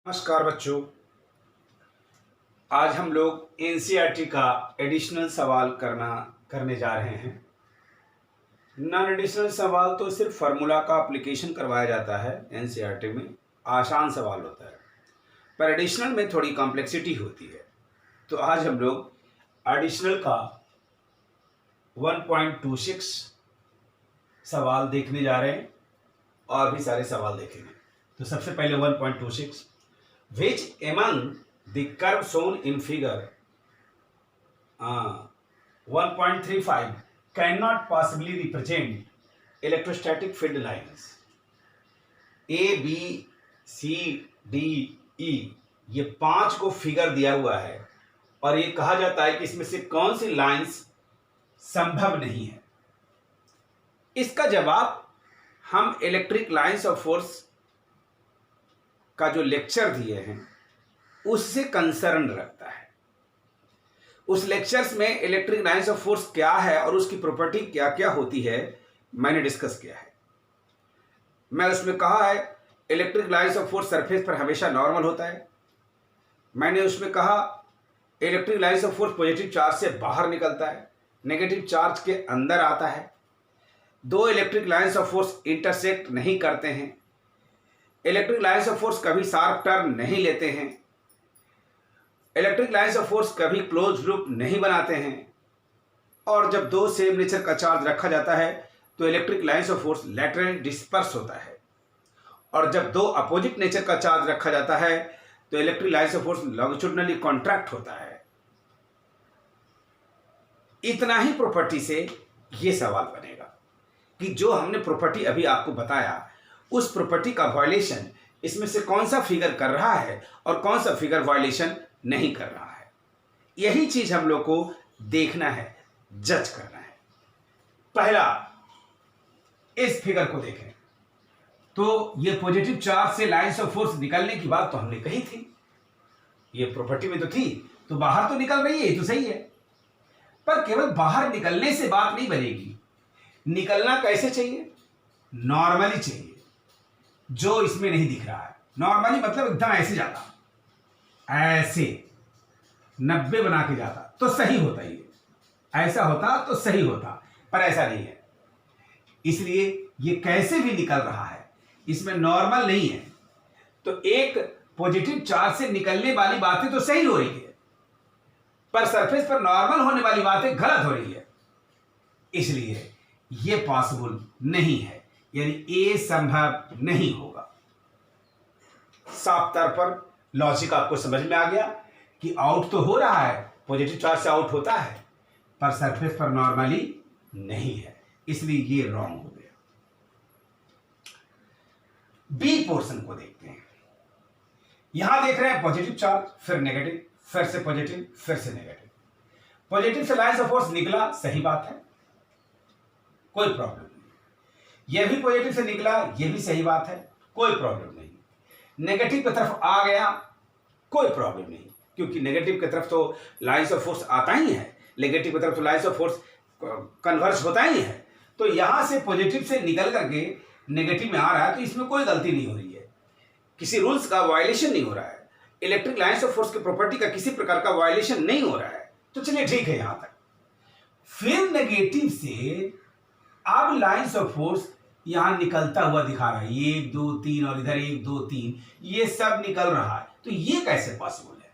नमस्कार बच्चों। आज हम लोग एनसीईआरटी का एडिशनल सवाल करने जा रहे हैं। नॉन एडिशनल सवाल तो सिर्फ फार्मूला का एप्लीकेशन करवाया जाता है एनसीईआरटी में, आसान सवाल होता है, पर एडिशनल में थोड़ी कॉम्प्लेक्सिटी होती है। तो आज हम लोग एडिशनल का 1.26 सवाल देखने जा रहे हैं और भी सारे सवाल देखेंगे। तो सबसे पहले 1.26, which among the curve shown in figure 1.35 cannot possibly represent electrostatic field lines? A, B, C, D, E ये 5 को फिगर दिया हुआ है और ये कहा जाता है कि इसमें से कौन सी लाइंस संभव नहीं है। इसका जवाब हम इलेक्ट्रिक लाइंस ऑफ फोर्स का जो लेक्चर दिए हैं उससे कंसर्न रखता है। उस लेक्चर्स में इलेक्ट्रिक लाइंस ऑफ फोर्स क्या है और उसकी प्रॉपर्टी क्या क्या होती है मैंने डिस्कस किया है। मैं उसमें कहा है electric lines of force surface पर हमेशा नॉर्मल होता है। मैंने उसमें कहा electric lines of force positive charge से बाहर निकलता है, नेगेटिव चार्ज के अंदर आता है। दो electric lines of force intersect नहीं करते हैं। इलेक्ट्रिक लाइंस ऑफ फोर्स कभी शार्प टर्न नहीं लेते हैं। इलेक्ट्रिक लाइंस ऑफ फोर्स कभी क्लोज लूप नहीं बनाते हैं। और जब दो सेम नेचर का चार्ज रखा जाता है तो electric lines of force laterally disperse होता है। और जब दो अपोजिट नेचर का चार्ज रखा जाता है तो electric lines of force longitudinally contract होता है। इतना ही प्रॉपर्टी से यह सवाल बनेगा कि जो हमने प्रॉपर्टी अभी आपको बताया उस प्रॉपर्टी का वायलेशन इसमें से कौन सा फिगर कर रहा है और कौन सा फिगर वायलेशन नहीं कर रहा है। यही चीज हम लोग को देखना है, जज करना है। पहला, इस फिगर को देखें तो ये पॉजिटिव चार्ज से लाइंस ऑफ फोर्स निकलने की बात तो हमने कही थी, ये प्रॉपर्टी में तो थी, तो बाहर तो निकल रही है, ये तो सही है। पर केवल बाहर निकलने से बात नहीं बनेगी। निकलना कैसे चाहिए? नॉर्मली चाहिए, जो इसमें नहीं दिख रहा है। नॉर्मली मतलब एकदम ऐसे जाता, ऐसे 90 बना के जाता तो सही होता, ये ऐसा होता तो सही होता, पर ऐसा नहीं है। इसलिए ये कैसे भी निकल रहा है, इसमें नॉर्मल नहीं है। तो एक पॉजिटिव चार्ज से निकलने वाली बातें तो सही हो रही है, पर सरफेस पर नॉर्मल होने वाली बातें गलत हो रही है। इसलिए ये पॉसिबल नहीं है, यानी ए संभव नहीं होगा। साफ तौर पर लॉजिक आपको समझ में आ गया कि आउट तो हो रहा है, पॉजिटिव चार्ज से आउट होता है, पर सरफेस पर नॉर्मली नहीं है, इसलिए ये रॉन्ग हो गया। बी पोर्शन को देखते हैं। यहां देख रहे हैं पॉजिटिव चार्ज, फिर नेगेटिव, फिर से पॉजिटिव, फिर से नेगेटिव। पॉजिटिव से लाइंस ऑफ फोर्स निकला, सही बात है, कोई प्रॉब्लम नहीं। यह भी पॉजिटिव से निकला, यह भी सही बात है, कोई प्रॉब्लम नहीं। नेगेटिव की तरफ आ गया, कोई प्रॉब्लम नहीं, क्योंकि नेगेटिव की तरफ तो लाइंस ऑफ फोर्स आता ही है, नेगेटिव की तरफ तो लाइंस ऑफ फोर्स कन्वर्ज होता ही है। तो यहां से पॉजिटिव से निकल करके नेगेटिव में आ रहा है, तो इसमें कोई गलती नहीं हो रही है, किसी रूल्स का वायलेशन नहीं हो रहा है, इलेक्ट्रिक लाइंस ऑफ फोर्स की प्रॉपर्टी का किसी प्रकार का वायलेशन नहीं हो रहा है। तो चलिए ठीक है यहां तक। फिर नेगेटिव से अब लाइंस ऑफ फोर्स यहां निकलता हुआ दिखा रहा है, 1 2 3 और इधर 1 2 3, ये सब निकल रहा है। तो ये कैसे पॉसिबल है?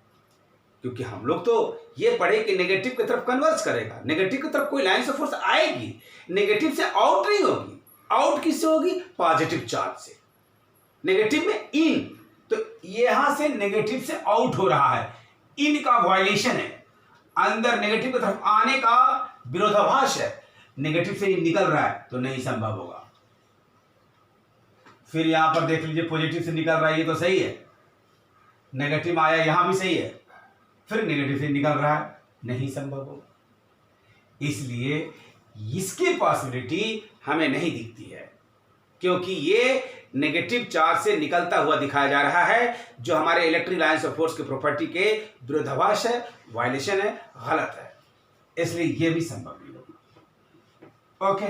क्योंकि हम लोग तो ये पढ़े कि नेगेटिव की तरफ कन्वर्ज करेगा, नेगेटिव की तरफ कोई लाइंस ऑफ फोर्स आएगी, नेगेटिव से आउट नहीं होगी। आउट किससे होगी? पॉजिटिव चार्ज से। नेगेटिव में इन, तो यहां से नेगेटिव से आउट हो रहा है, इन का वायलेशन है, अंदर नेगेटिव की तरफ आने का विरोधाभास है, नेगेटिव से निकल रहा है, तो नहीं संभव होगा। फिर यहां पर देख लीजिए पॉजिटिव से निकल रहा है, ये तो सही है, नेगेटिव आया यहां भी सही है, फिर नेगेटिव से निकल रहा है, नहीं संभव होगा। इसलिए इसकी पॉसिबिलिटी हमें नहीं दिखती है, क्योंकि ये नेगेटिव चार्ज से निकलता हुआ दिखाया जा रहा है, जो हमारे इलेक्ट्रिक लाइंस ऑफ फोर्स की प्रॉपर्टी के विरोधाभास है, वायलेशन है, गलत है। इसलिए यह भी संभव नहीं होगा। ओके,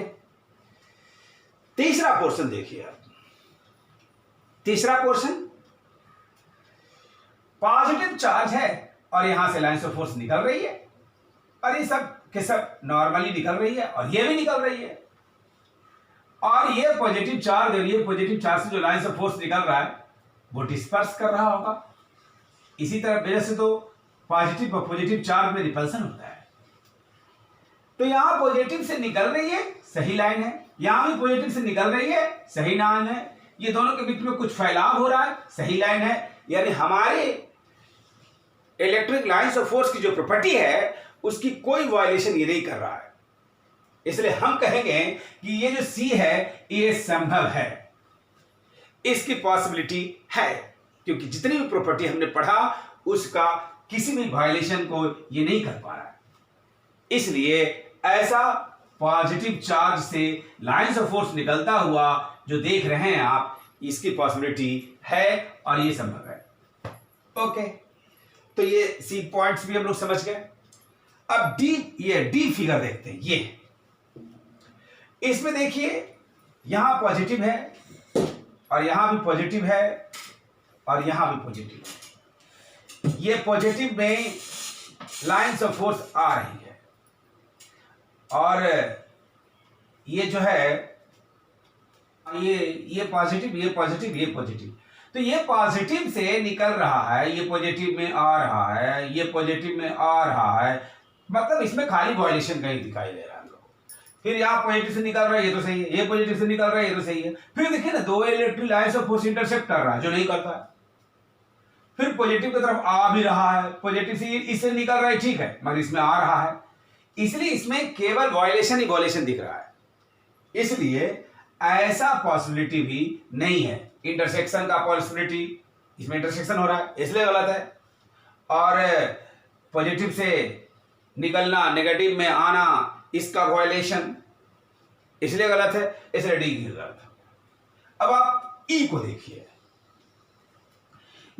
तीसरा पोर्शन देखिए आप। तीसरा पोर्शन पॉजिटिव चार्ज है और यहां से लाइन्स ऑफ फोर्स निकल रही है और ये सब के सब नॉर्मली निकल रही है और ये भी निकल रही है। और ये पॉजिटिव चार्ज और ये पॉजिटिव चार्ज से जो लाइन्स ऑफ फोर्स निकल रहा है वो डिस्पर्स कर रहा होगा। इसी तरह वजह से तो पॉजिटिव और पॉजिटिव चार्ज में रिपल्सन होता है। तो यहां पॉजिटिव से निकल रही है, सही लाइन है, यहां भी पॉजिटिव से निकल रही है, सही लाइन है, ये दोनों के बीच में कुछ फैलाव हो रहा है, सही लाइन है। यानी हमारे इलेक्ट्रिक लाइन्स ऑफ फोर्स की जो प्रॉपर्टी है उसकी कोई वायलेशन ये नहीं कर रहा है। इसलिए हम कहेंगे कि ये जो सी है ये संभव है, इसकी पॉसिबिलिटी है, क्योंकि जितनी भी प्रॉपर्टी हमने पढ़ा उसका किसी भी वायलेशन को ये नहीं कर पा रहा है। इसलिए ऐसा पॉजिटिव चार्ज से लाइन्स ऑफ फोर्स निकलता हुआ जो देख रहे हैं आप, इसकी पॉसिबिलिटी है और ये संभव है। ओके, तो ये सी पॉइंट्स भी हम लोग समझ गए। अब ये डी फिगर देखते हैं। ये इसमें देखिए यहां पॉजिटिव है और यहां भी पॉजिटिव है और यहां भी पॉजिटिव है। ये पॉजिटिव में लाइन्स ऑफ फोर्स आ रही है और ये जो है ये पॉजिटिव, ये पॉजिटिव, ये पॉजिटिव। तो ये पॉजिटिव से निकल रहा है, ये पॉजिटिव में आ रहा है, ये पॉजिटिव में आ रहा है, मतलब इसमें खाली वायलेशन कहीं दिखाई दे रहा है हम लोग। फिर यहाँ पॉजिटिव से निकल रहा है, ये तो सही है, ये पॉजिटिव से निकल रहा है, ये तो सही है। फिर देखिए ना, दो electric lines of force intersect कर रहा है, जो नहीं करता है। फिर पॉजिटिव की तरफ आ भी रहा है, पॉजिटिव से इससे निकल रहा है, ठीक है, मगर इसमें आ रहा है, इसलिए इसमें केवल वायलेशन ही वायलेशन दिख रहा है। इसलिए ऐसा पॉसिबिलिटी भी नहीं है। इंटरसेक्शन का पॉसिबिलिटी, इसमें इंटरसेक्शन हो रहा है इसलिए गलत है, और पॉजिटिव से निकलना, नेगेटिव में आना, इसका वायलेशन इसलिए गलत है, इसलिए डी की गलत है। अब आप ई को देखिए,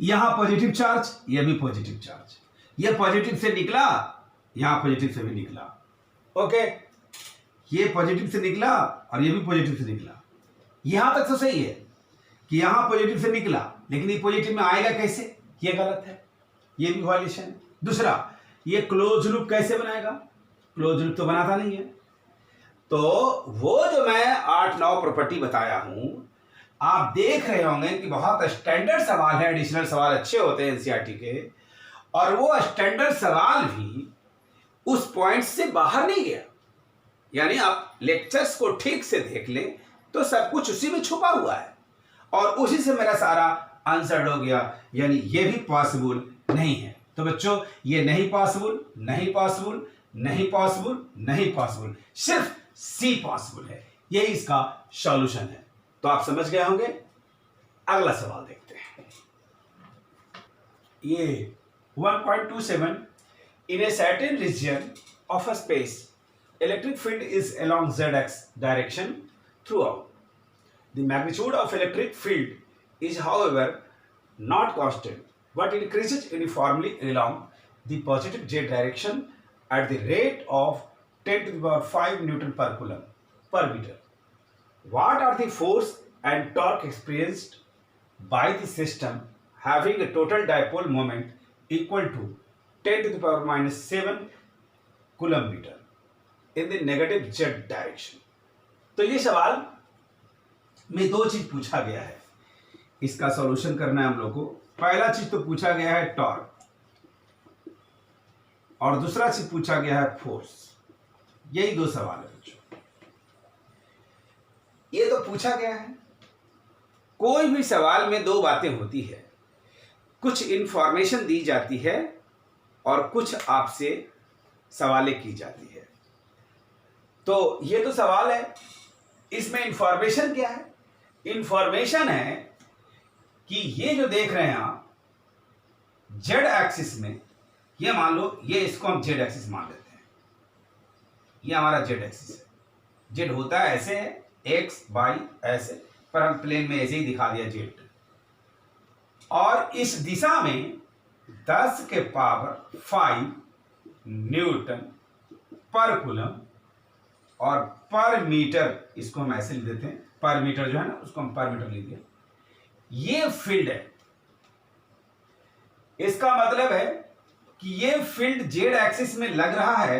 यहां पॉजिटिव चार्ज, यह भी पॉजिटिव चार्ज, यह पॉजिटिव से निकला, यहां पॉजिटिव से भी निकला। ओके, ये पॉजिटिव से निकला और ये भी पॉजिटिव से निकला। यहां तक तो सही है कि यहां पॉजिटिव से निकला, लेकिन ये पॉजिटिव में आएगा कैसे, ये गलत है, ये भी वायलेशन है। दूसरा, ये क्लोज लूप कैसे बनाएगा, क्लोज लूप तो बनाता नहीं है। तो वो जो मैं 8-9 प्रॉपर्टी बताया हूं, आप देख रहे होंगे कि बहुत स्टैंडर्ड सवाल है, एडिशनल सवाल अच्छे होते हैं एनसीईआरटी के, और वो स्टैंडर्ड सवाल भी उस पॉइंट से बाहर नहीं गया। यानी आप लेक्चर्स को ठीक से देख लें तो सब कुछ उसी में छुपा हुआ है और उसी से मेरा सारा आंसर हो गया। यानी ये भी पॉसिबल नहीं है। तो बच्चों, ये नहीं पॉसिबल, नहीं पॉसिबल, नहीं पॉसिबल, नहीं पॉसिबल, सिर्फ सी पॉसिबल है। यही इसका सॉल्यूशन है। तो आप समझ गए होंगे। अगला सवाल देखते हैं। ये 1.27 in a certain region of a space, electric field is along z-axis direction throughout. The magnitude of electric field is, however, not constant, but increases uniformly along the positive z direction at the rate of 10 to the power 5 Newton per coulomb per meter. What are the force and torque experienced by the system having a total dipole moment equal to 10 to the power minus 7 coulomb meter in the negative z direction? तो ये सवाल में दो चीज पूछा गया है, इसका सॉल्यूशन करना है हम लोग को। पहला चीज तो पूछा गया है टॉर्क और दूसरा चीज पूछा गया है फोर्स। यही दो सवाल है बच्चों। ये तो पूछा गया है। कोई भी सवाल में दो बातें होती है, कुछ इंफॉर्मेशन दी जाती है और कुछ आपसे सवालें की जाती है। तो ये तो सवाल है, इसमें इंफॉर्मेशन क्या है? इंफॉर्मेशन है कि ये जो देख रहे हैं आप जेड एक्सिस में, ये मान लो, ये इसको हम जेड एक्सिस मान लेते हैं, ये हमारा जेड एक्सिस है। जेड होता है ऐसे है, एक्स वाई ऐसे, पर हम प्लेन में ऐसे ही दिखा दिया जेड। और इस दिशा में 10 के पावर 5 न्यूटन पर कूलम और पर मीटर, इसको हम ऐसे लिख देते हैं, पर मीटर जो है ना उसको हम पर मीटर लिख दिया। ये फील्ड है, इसका मतलब है कि ये फील्ड जेड एक्सिस में लग रहा है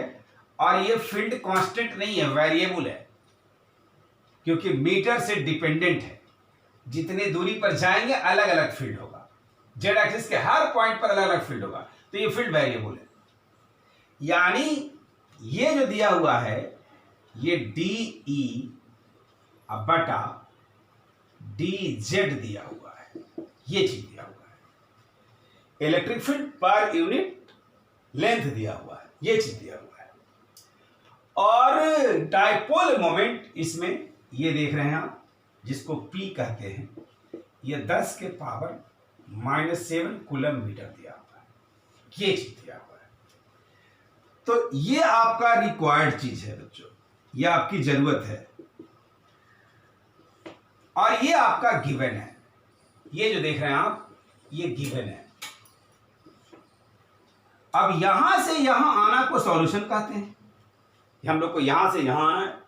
और ये फील्ड कांस्टेंट नहीं है, वेरिएबल है, क्योंकि मीटर से डिपेंडेंट है। जितनी दूरी पर जाएंगे अलग अलग फील्ड होगा, जेड एक्सिस के हर पॉइंट पर अलग अलग फील्ड होगा, तो ये फील्ड वेरिएबल है। यानी ये जो दिया हुआ है ये डी ई बटा डी जेड दिया हुआ है, ये चीज दिया हुआ है। Electric field per unit length दिया हुआ है, ये चीज दिया हुआ है। और डायपोल मोमेंट इसमें ये देख रहे हैं आप, जिसको P कहते हैं, ये 10 के पावर -7 कूलम मीटर दिया हुआ है, ये चीज दिया हुआ है। तो ये आपका रिक्वायर्ड चीज है बच्चों, ये आपकी जरूरत है और ये आपका गिवन है। ये जो देख रहे हैं आप, ये गिवन है। अब यहां से यहां आना को सॉल्यूशन कहते हैं। हम लोग को यहां से यहां आना है,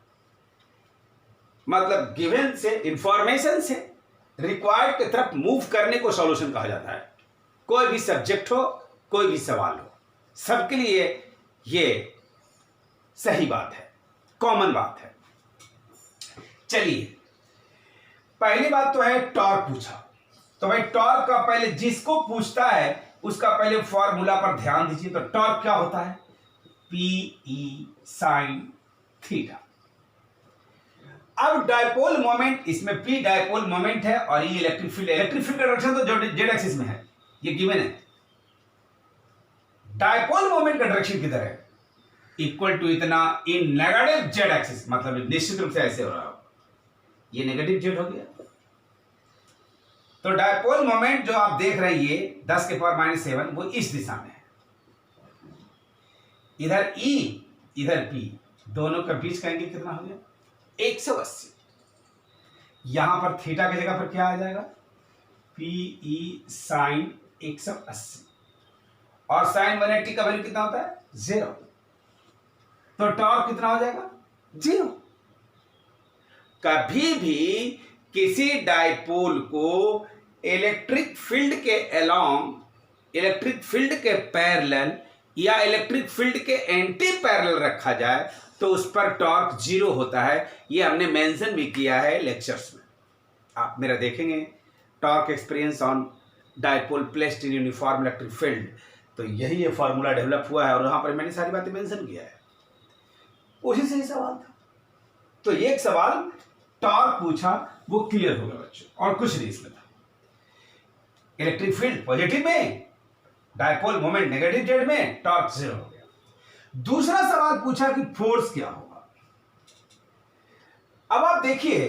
मतलब गिवन से, इंफॉर्मेशन से रिक्वायर्ड की तरफ मूव करने को सॉल्यूशन कहा जाता है। कोई भी सब्जेक्ट हो, कोई भी सवाल हो, सबके लिए ये सही बात है, कॉमन बात है। चलिए, पहली बात तो है टॉर्क पूछा, तो भाई टॉर्क का पहले जिसको पूछता है उसका पहले फॉर्मूला पर ध्यान दीजिए। तो टॉर्क क्या होता है? PE sin theta. अब डायपोल मोमेंट, इसमें P डायपोल मोमेंट है और ये इलेक्ट्रिक फील्ड का डायरेक्शन तो जेड एक्सिस में है, ये गिवन है। डायपोल मोमेंट का डायरेक्शन किधर है? इक्वल टू इतना इन नेगेटिव जेड एक्सिस, मतलब निश्चित रूप से ऐसे हो रहा हो, ये नेगेटिव जेड हो गया। तो डायपोल मोमेंट जो आप देख रहे हैं ये 10 के पावर -7, वो इस दिशा में है। इधर E इधर P, दोनों के बीच का एंगल कितना हो गया? 180। यहां पर थीटा की जगह पर क्या आ जाएगा? PE sin 180, और sin 180 का वैल्यू कितना होता है? 0। तो टॉर्क कितना हो जाएगा? 0। कभी भी किसी डायपोल को इलेक्ट्रिक फील्ड के अलोंग, इलेक्ट्रिक फील्ड के पैरेलल या इलेक्ट्रिक फील्ड के एंटी पैरेलल रखा जाए तो उस पर टॉर्क 0 होता है। ये हमने मेंशन भी किया है लेक्चर्स में, आप मेरा देखेंगे torque experience on dipole placed in uniform electric field, तो यही ये फॉर्मूला डेवलप हुआ है और वहां पर मैंने सारी बातें मेंशन किया है। उसी से ही सवाल था। तो ये एक सवाल टॉर्क पूछा, वो क्लियर हो गया बच्चों, और कुछ नहीं इसमें था। इलेक्ट्रिक फील्ड पॉजिटिव में, डायपोल मोमेंट नेगेटिव जेड में, टॉर्क 0 हो गया। दूसरा सवाल पूछा कि फोर्स क्या होगा। अब आप देखिए,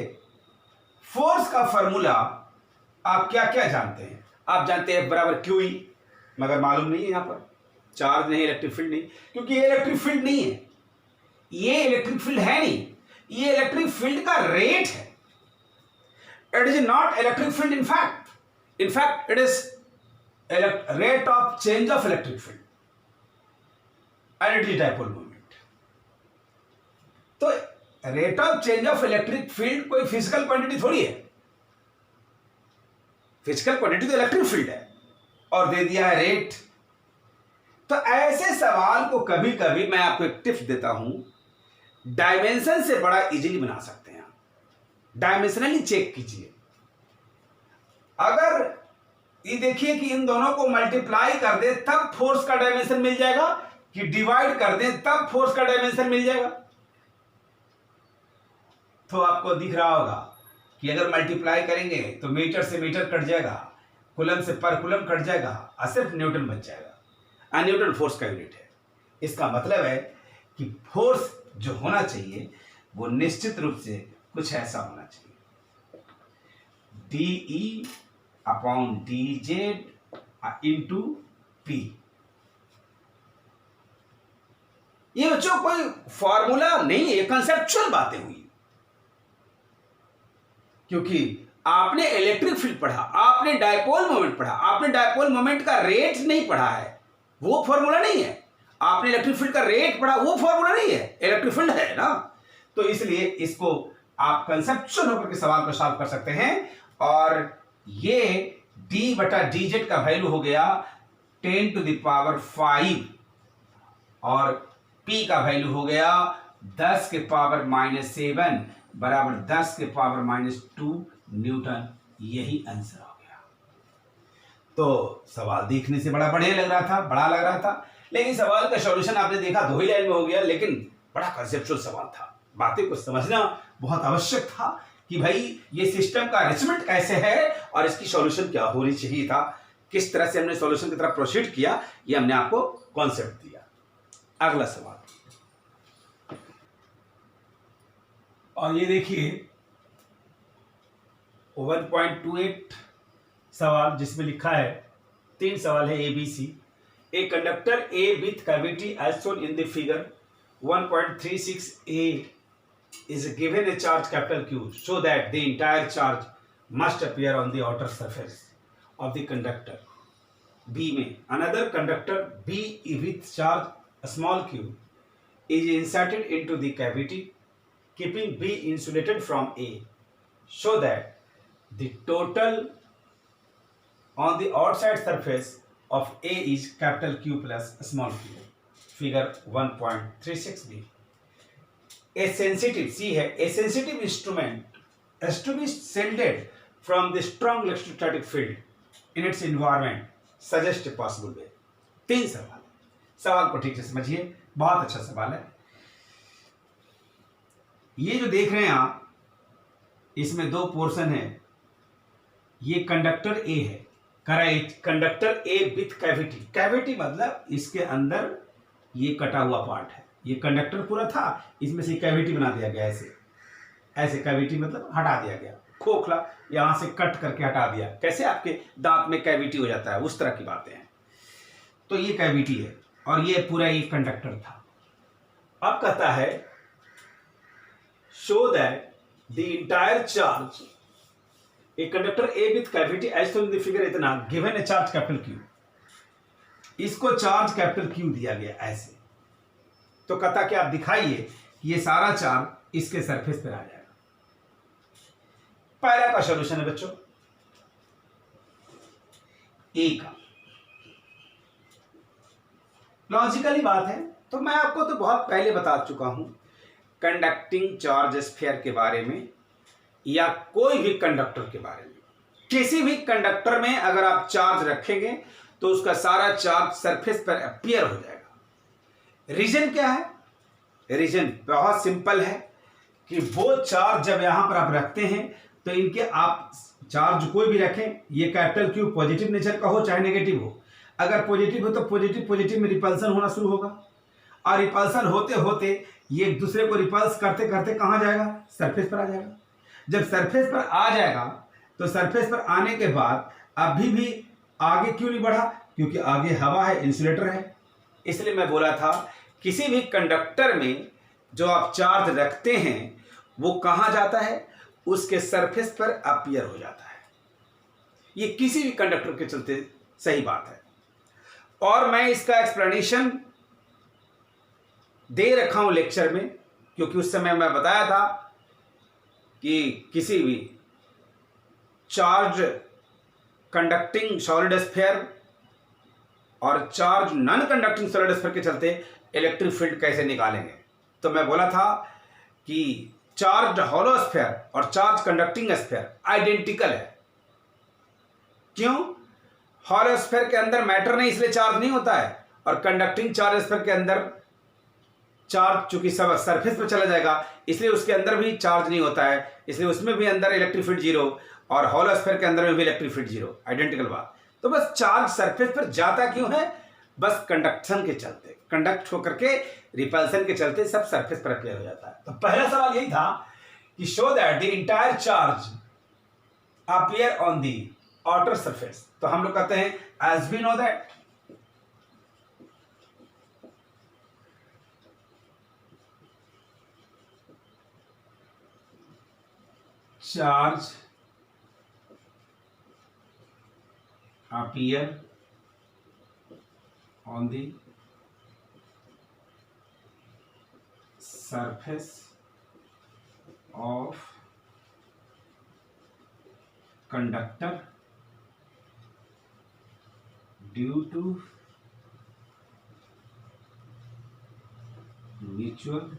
फोर्स का फॉर्मूला आप क्या क्या जानते हैं? आप जानते हैं बराबर QE, मगर मालूम नहीं है यहां पर चार्ज नहीं, इलेक्ट्रिक फील्ड नहीं, क्योंकि ये इलेक्ट्रिक फील्ड नहीं है, ये इलेक्ट्रिक फील्ड है नहीं, ये इलेक्ट्रिक फील्ड का रेट है। It is not electric field in fact it is rate of change of electric field and it is dipole moment। तो rate of change of electric field कोई physical quantity थोड़ी है, physical quantity तो electric field है और दे दिया है rate. तो ऐसे सवाल को कभी कभी मैं आपको एक टिप्स देता हूं, डायमेंशन से बड़ा इजीली बना सकते हैं। डायमेंशनली चेक कीजिए। अगर ये देखिए कि इन दोनों को मल्टीप्लाई कर दे तब फोर्स का डायमेंशन मिल जाएगा, कि डिवाइड कर दे तब फोर्स का डायमेंशन मिल जाएगा। तो आपको दिख रहा होगा कि अगर मल्टीप्लाई करेंगे तो मीटर से मीटर कट जाएगा, कूलम से पर कूलम कट जाएगा और सिर्फ न्यूटन बच जाएगा। न्यूटन फोर्स का यूनिट है। इसका मतलब है कि फोर्स जो होना चाहिए वो निश्चित रूप से कुछ ऐसा होना चाहिए, DE upon DZ into P। ये बच्चों कोई फॉर्मूला नहीं है, ये कंसेप्चुअल बातें हुई, क्योंकि आपने इलेक्ट्रिक फील्ड पढ़ा, आपने डायपोल मोमेंट पढ़ा, आपने डायपोल मोमेंट का रेट नहीं पढ़ा है, वो फॉर्मूला नहीं है। आपने इलेक्ट्रिक फील्ड का रेट पढ़ा, वो फॉर्मूला नहीं है, इलेक्ट्रिक फील्ड है ना। तो इसलिए इसको आप कंसेप्चुअल होकर के सवाल को सॉल्व कर सकते हैं। और ये D/dz का वैल्यू हो गया 10⁵ और P का वैल्यू हो गया 10⁻⁻7 बराबर 10⁻⁻2 न्यूटन। यही आंसर हो गया। तो सवाल देखने से बड़ा बढ़िया लग रहा था, बड़ा लग रहा था, लेकिन सवाल का सॉल्यूशन आपने देखा 2 ही लाइन में हो गया, लेकिन बड़ा कंसेप्चुअल सवाल था। बातें को समझना बहुत आवश्यक था कि भाई ये सिस्टम का अरेंजमेंट कैसे है और इसकी सॉल्यूशन क्या होनी चाहिए था, किस तरह से हमने सॉल्यूशन की तरफ प्रोसीड किया, ये हमने आपको कॉन्सेप्ट दिया। अगला सवाल, और ये देखिए 1.28 सवाल जिसमें लिखा है, 3 सवाल है A B C. A conductor A with cavity as shown in the figure 1.36a is given a charge capital Q so that the entire charge must appear on the outer surface of the conductor B में another conductor B with charge small q is inserted into the cavity keeping B insulated from A so that the total on the outside surface of A is capital Q plus small q. Figure 1.36b. A sensitive, C है, a sensitive instrument has to be shielded from the strong electrostatic field in its environment. Suggest a possible way. 3 सवाल, सवाल को ठीक से समझिए, बहुत अच्छा सवाल है। ये जो देख रहे हैं आप, इसमें 2 पोर्शन है। ये कंडक्टर ए है, conductor A with cavity. Cavity मतलब इसके अंदर ये कटा हुआ पार्ट है। ये कंडक्टर पूरा था, इसमें से कैविटी बना दिया गया, ऐसे ऐसे कैविटी मतलब हटा दिया गया, खोखला यहां से कट करके हटा दिया। कैसे आपके दांत में कैविटी हो जाता है, उस तरह की बातें हैं। तो ये कैविटी है और ये पूरा एक कंडक्टर था। अब कहता है show that the entire charge a conductor A with cavity as shown in the figure इतना given a charge capital Q. इसको चार्ज कैपिटल क्यू दिया गया ऐसे। तो कहता कि आप दिखाइए कि ये सारा चार्ज इसके सरफेस पर आ जाएगा। पहला का सॉल्यूशन है बच्चों ए का। लॉजिकली बात है, तो मैं आपको तो बहुत पहले बता चुका हूं कंडक्टिंग चार्ज स्फीयर के बारे में या कोई भी कंडक्टर के बारे में। किसी भी कंडक्टर में अगर आप चार्ज रखेंगे तो उसका सारा चार्ज सरफेस पर अपीयर हो जाएगा। रीजन क्या है? रीजन बहुत सिंपल है कि वो चार्ज जब यहां पर आप रखते हैं तो इनके आप चार्ज कोई भी रखें, ये कैपिटल क्यू पॉजिटिव नेचर का हो चाहे नेगेटिव हो। अगर पॉजिटिव हो तो पॉजिटिव पॉजिटिव में रिपल्सन होना शुरू होगा और रिपल्सन होते होते ये एक दूसरे को रिपल्स करते करते कहां जाएगा? सरफेस पर आ जाएगा। जब सरफेस पर आ जाएगा तो सरफेस पर आने के बाद अभी भी आगे क्यों नहीं बढ़ा? क्योंकि आगे हवा है, इंसुलेटर है। इसलिए मैं बोला था किसी भी कंडक्टर में जो आप चार्ज रखते हैं वो कहां जाता है? उसके सरफेस पर अपीयर हो जाता है। ये किसी भी कंडक्टर के चलते सही बात है। और मैं इसका एक्सप्लेनेशन दे रखा हूं लेक्चर में, क्योंकि उस समय मैं बताया था कि किसी भी चार्ज कंडक्टिंग सॉलिड स्फीयर और charge non conducting solid sphere के चलते इलेक्ट्रिक फील्ड कैसे निकालेंगे। तो मैं बोला था कि चार्ज हॉलो स्फीयर और चार्ज कंडक्टिंग स्फीयर आइडेंटिकल है। क्यों? हॉलो स्फीयर के अंदर मैटर नहीं, इसलिए चार्ज नहीं होता है, और कंडक्टिंग चार्ज स्फीयर के अंदर चार्ज चूंकि सब सरफेस पर चला जाएगा इसलिए उसके अंदर भी चार्ज नहीं होता है, इसलिए उसमें भी अंदर इलेक्ट्रिक फील्ड जीरो और हॉलो स्फीयर के अंदर में भी इलेक्ट्रिक फील्ड जीरो। आइडेंटिकल बात। तो बस चार्ज सरफेस पर जाता क्यों है? बस कंडक्शन के चलते, कंडक्ट होकर के रिपल्सन के चलते सब सरफेस पर अपीयर हो जाता है। तो पहला सवाल यही था कि show that the entire charge appear on the outer surface. तो हम लोग कहते हैं as we know that charge appear on the surface of conductor due to mutual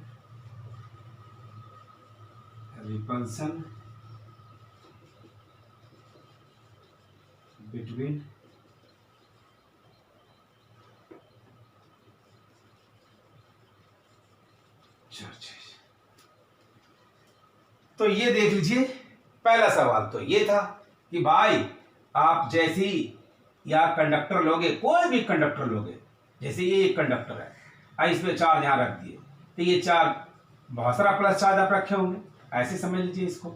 repulsion between charges. तो ये देख लीजिए, पहला सवाल तो ये था कि भाई आप जैसी या कंडक्टर लोगे, कोई भी कंडक्टर लोगे, जैसे ये एक कंडक्टर है, इसमें चार्ज यहाँ रख दिए, तो ये चार्ज बहुत सारा प्लस चार्ज आप रखे होंगे, ऐसे समझ लीजिए इसको,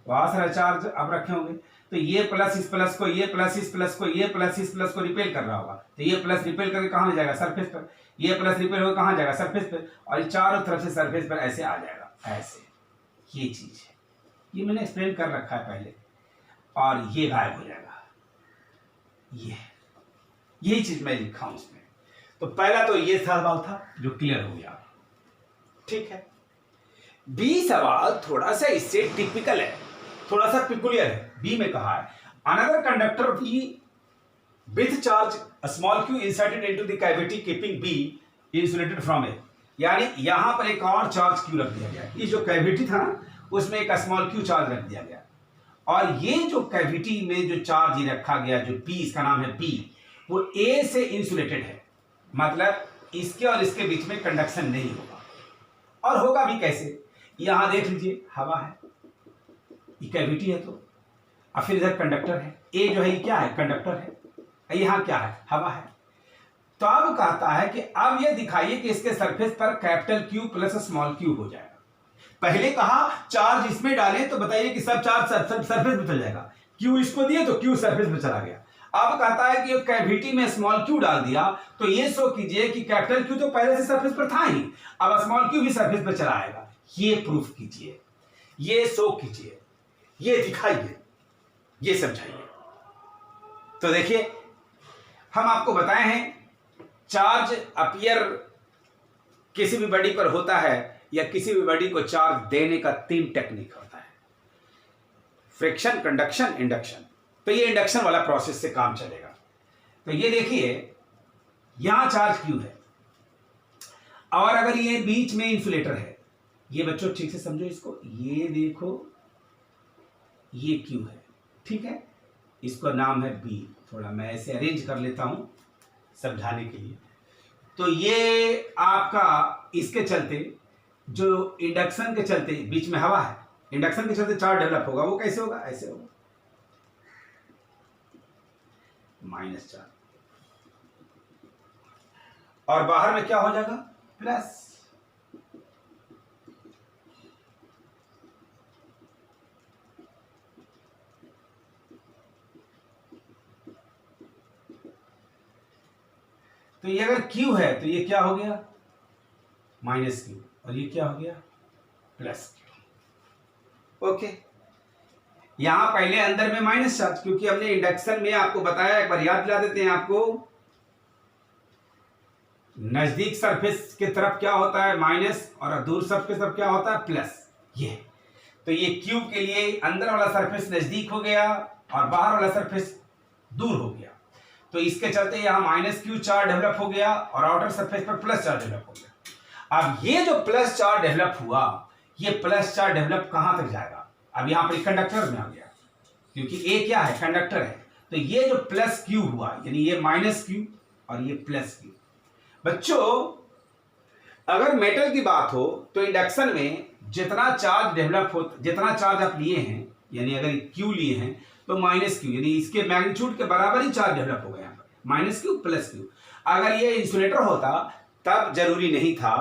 बहुत सारा चार्ज आप रखे होंगे। तो ये प्लस इस प्लस को, ये प्लस इस प्लस को, ये प्लस इस प्लस को रिपेल कर रहा होगा, तो ये प्लस रिपेल करके कहाँ ले जाएगा? सरफेस पर। ये प्लस रिपेल होकर कहाँ जाएगा? सरफेस पर। और ये चारों तरफ से सरफेस पर ऐसे आ जाएगा, ऐसे। ये चीज है, ये मैंने एक्सप्लेन कर रखा है पहले। और ये गायब हो जाएगा, यही चीज मैं लिखा हूं इसमें। तो पहला तो ये सवाल था जो क्लियर हो गया, ठीक है। बी सवाल थोड़ा सा इससे टिपिकल है, थोड़ा सा पिकुलियर है। बी में कहा है another conductor B with charge small Q inserted into the cavity keeping B insulated from A. यानी यहां पर एक और चार्ज क्यू रख दिया गया, ये जो कैविटी था ना उसमें एक स्मॉल क्यू चार्ज रख दिया गया, और ये जो कैविटी में जो चार्ज रखा गया, जो पी, इसका नाम है पी, वो ए से इंसुलेटेड है, मतलब इसके और इसके बीच में कंडक्शन नहीं होगा। और होगा भी कैसे? यहां देख लीजिए, हवा है, ये कैविटी है, तो और फिर इधर कंडक्टर है, ए जो है ये क्या है? कंडक्टर है, यहां क्या है? हवा है। तो अब कहता है कि अब ये दिखाइए कि इसके सरफेस पर capital Q plus small Q हो जाएगा। पहले कहा चार्ज इसमें डालें तो बताइए कि सब चार्ज सरफेस पे चल जाएगा, क्यू इसको दिए तो क्यू सरफेस पे चला गया। अब कहता है कि कैविटी में स्मॉल क्यू डाल दिया, तो ये शो कीजिए कि कैपिटल क्यू तो पहले से सरफेस पर था ही, अब स्मॉल क्यू भी सरफेस पर चला आएगा। ये प्रूफ कीजिए, ये शो कीजिए, ये दिखाइए, ये समझाइए। तो देखिए, हम आपको बताए हैं चार्ज अपीयर किसी भी बॉडी पर होता है या किसी भी बॉडी को चार्ज देने का 3 टेक्निक होता है, फ्रिक्शन, कंडक्शन, इंडक्शन। तो ये इंडक्शन वाला प्रोसेस से काम चलेगा। तो ये देखिए, यहां चार्ज क्यू है और अगर ये बीच में इंसुलेटर है, ये बच्चों ठीक से समझो इसको, ये देखो ये क्यू है, ठीक है, इसका नाम है बी। थोड़ा मैं ऐसे अरेंज कर लेता हूं समझाने के लिए। तो ये आपका इसके चलते, जो इंडक्शन के चलते बीच में हवा है, इंडक्शन के चलते चार्ज डेवलप होगा, वो कैसे होगा? ऐसे होगा, माइनस चार्ज, और बाहर में क्या हो जाएगा? प्लस। तो ये अगर Q है तो ये क्या हो गया? माइनस Q, और ये क्या हो गया? Plus Q। ओके, यहां पहले अंदर में माइनस चार्ज, क्योंकि हमने इंडक्शन में आपको बताया, एक बार याद दिला देते हैं आपको, नजदीक सरफेस की तरफ क्या होता है? माइनस, और दूर सरफेस की तरफ क्या होता है? प्लस। ये तो ये Q के लिए अंदर वाला सरफेस नजदीक हो गया और बाहर वाला सरफेस दूर हो गया, तो इसके चलते यहां माइनस क्यू चार्ज डेवलप हो गया और आउटर सरफेस पर प्लस चार्ज डेवलप हो गया। अब ये जो प्लस चार्ज डेवलप हुआ, ये प्लस चार्ज डेवलप कहां तक जाएगा? अब यहां पर कंडक्टर में आ गया, क्योंकि ए क्या है? कंडक्टर है। तो ये जो प्लस क्यू हुआ, यानी ये माइनस क्यू और ये प्लस क्यू। बच्चों, अगर मेटल की बात हो तो इंडक्शन में जितना चार्ज डेवलप हो, जितना चार्ज आप लिए हैं, यानी अगर क्यू लिए हैं तो माइनस क्यू, यानी इसके मैग्नीट्यूड के बराबर ही चार्ज डेवलप हो गया, माइनस क्यू प्लस क्यू। अगर ये इंसुलेटर होता तब जरूरी नहीं था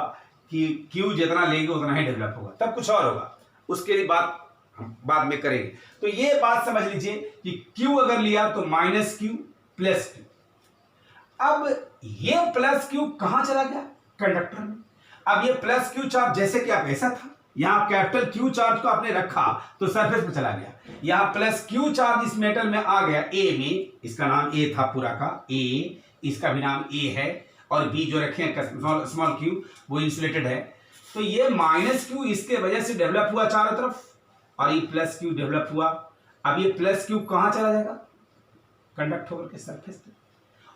कि क्यू जितना लेंगे उतना ही डेवलप होगा, तब कुछ और होगा, उसके लिए बात हम बाद में करेंगे। तो ये बात समझ लीजिए कि क्यू अगर लिया तो माइनस क्यू प्लस क्यू। अब ये प्लस क्यू कहां चला गया? कंडक्टर में। अब ये प्लस क्यू चार्ज जैसे कि आप ऐसा था, यहां कैपिटल क्यू चार्ज को आपने रखा तो सरफेस पे चला गया, यहां प्लस क्यू चार्ज इस मेटल में आ गया ए में, इसका नाम ए था पूरा का ए, इसका भी नाम ए है, और बी जो रखे हैं स्मॉल क्यू वो इंसुलेटेड है। तो ये माइनस क्यू इसके वजह से डेवलप हुआ चारों तरफ, और ये प्लस क्यू डेवलप हुआ। अब ये प्लस क्यू कहां चला जाएगा? कंडक्ट होकर के सरफेस पे।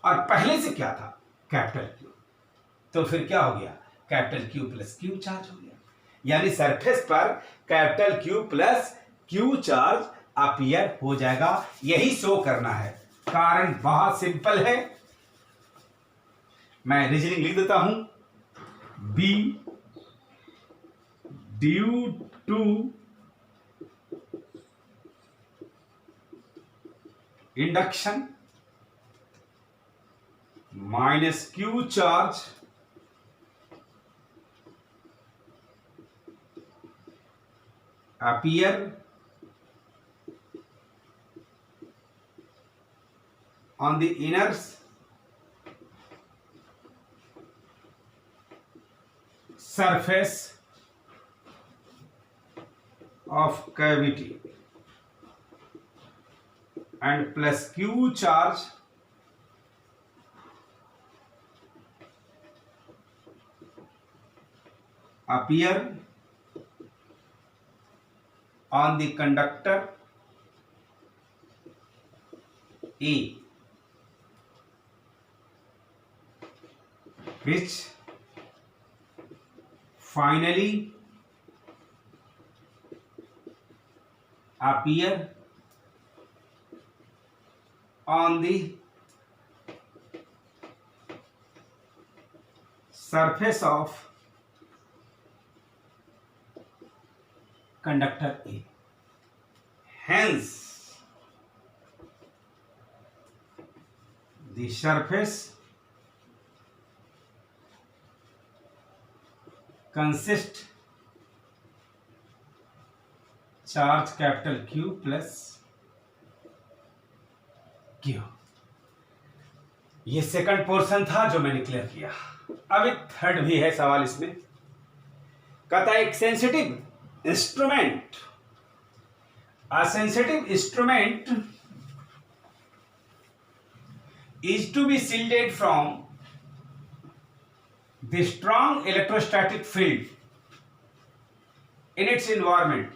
और पहले से क्या था, कैपिटल क्यू, तो फिर क्या हो गया, capital Q plus Q charge हो गया। यानी सरफेस पर capital Q plus Q charge appear हो जाएगा। यही शो करना है, कारण बहुत सिंपल है। मैं रीजनिंग लिख देता हूं, B due to induction minus Q charge appear on the inner surface of cavity and plus Q charge appear on the conductor A, which finally appear on the surface of conductor A. Hence, the surface consists charge capital Q plus Q। ये second portion था जो मैंने clear किया। अब एक third भी है सवाल इसमें, कहता है एक sensitive instrument, a sensitive instrument is to be shielded from the strong electrostatic field in its environment.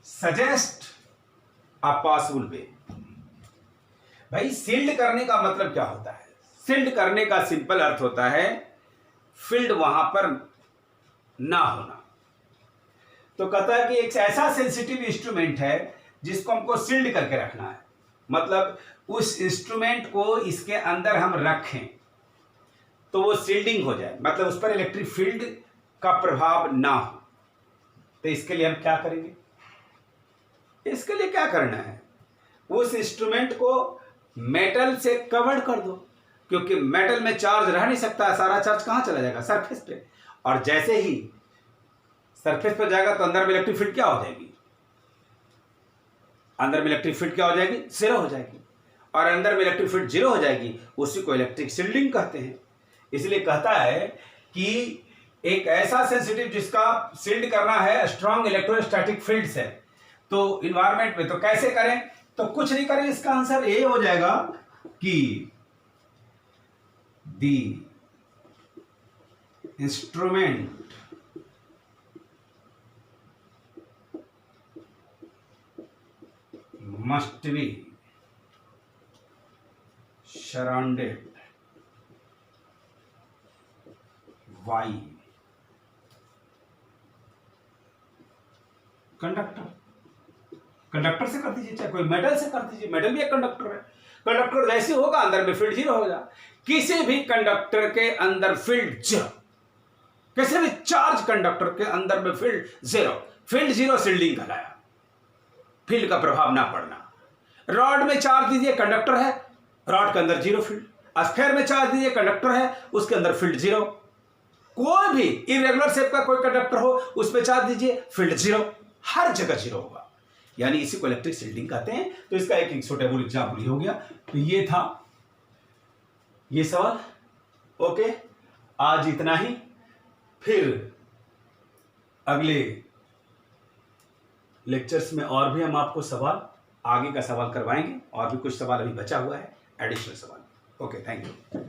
Suggest a possible way। भाई शील्ड करने का मतलब क्या होता है? शील्ड करने का सिंपल अर्थ होता है फील्ड वहां पर ना होना। तो कहता है कि एक ऐसा सेंसिटिव इंस्ट्रूमेंट है जिसको हमको शील्ड करके रखना है, मतलब उस इंस्ट्रूमेंट को इसके अंदर हम रखें तो वो शील्डिंग हो जाए, मतलब उस पर इलेक्ट्रिक फील्ड का प्रभाव ना हो। तो इसके लिए हम क्या करेंगे? इसके लिए क्या करना है, उस इंस्ट्रूमेंट को मेटल से कवर कर दो, क्योंकि मेटल में चार्ज रह नहीं सकता, सारा चार्ज कहाँ चला जाएगा? सरफेस पे। और जैसे ही सरफेस पर जाएगा तो अंदर में इलेक्ट्रिक फील्ड क्या हो जाएगी? अंदर में इलेक्ट्रिक फील्ड क्या हो जाएगी? जीरो हो जाएगी। और अंदर में इलेक्ट्रिक फील्ड जीरो हो जाएगी, उसी को इलेक्ट्रिक शील्डिंग कहते हैं। इसलिए कहता है कि एक ऐसा सेंसिटिव जिसका शील्ड करना है स्ट्रॉन्ग इलेक्ट्रोस्टैटिक फील्ड से, तो इन्वायरमेंट में तो कैसे करें? तो कुछ नहीं करें, इसका आंसर ये हो जाएगा कि the instrument must be surrounded by conductor. Conductor से कर दीजिए, चाहे कोई मेटल से कर दीजिए, मेटल भी एक कंडक्टर है। कंडक्टर जैसे होगा अंदर में फील्ड जीरो होगा। किसी भी कंडक्टर के अंदर फील्ड जीरो, किसी भी चार्ज कंडक्टर के अंदर में field zero, field zero shielding कहलाया, फील्ड का प्रभाव ना पड़ना। रॉड में चार्ज दीजिए, कंडक्टर है, रॉड के अंदर जीरो फील्ड। स्फीयर में चार्ज दीजिए, कंडक्टर है, उसके अंदर फील्ड जीरो। कोई भी इरेगुलर शेप का कोई कंडक्टर हो, उसमें चार्ज दीजिए, फील्ड जीरो, हर जगह जीरो होगा। यानी इसी को इलेक्ट्रिक शील्डिंग कहते हैं। तो इसका एक सूटेबल एग्जाम्पल ही हो गया। तो ये था ये सवाल। ओके, आज इतना ही, फिर अगले लेक्चर्स में और भी हम आपको सवाल आगे का सवाल करवाएंगे, और भी कुछ सवाल अभी बचा हुआ है, एडिशनल सवाल। Okay, thank you.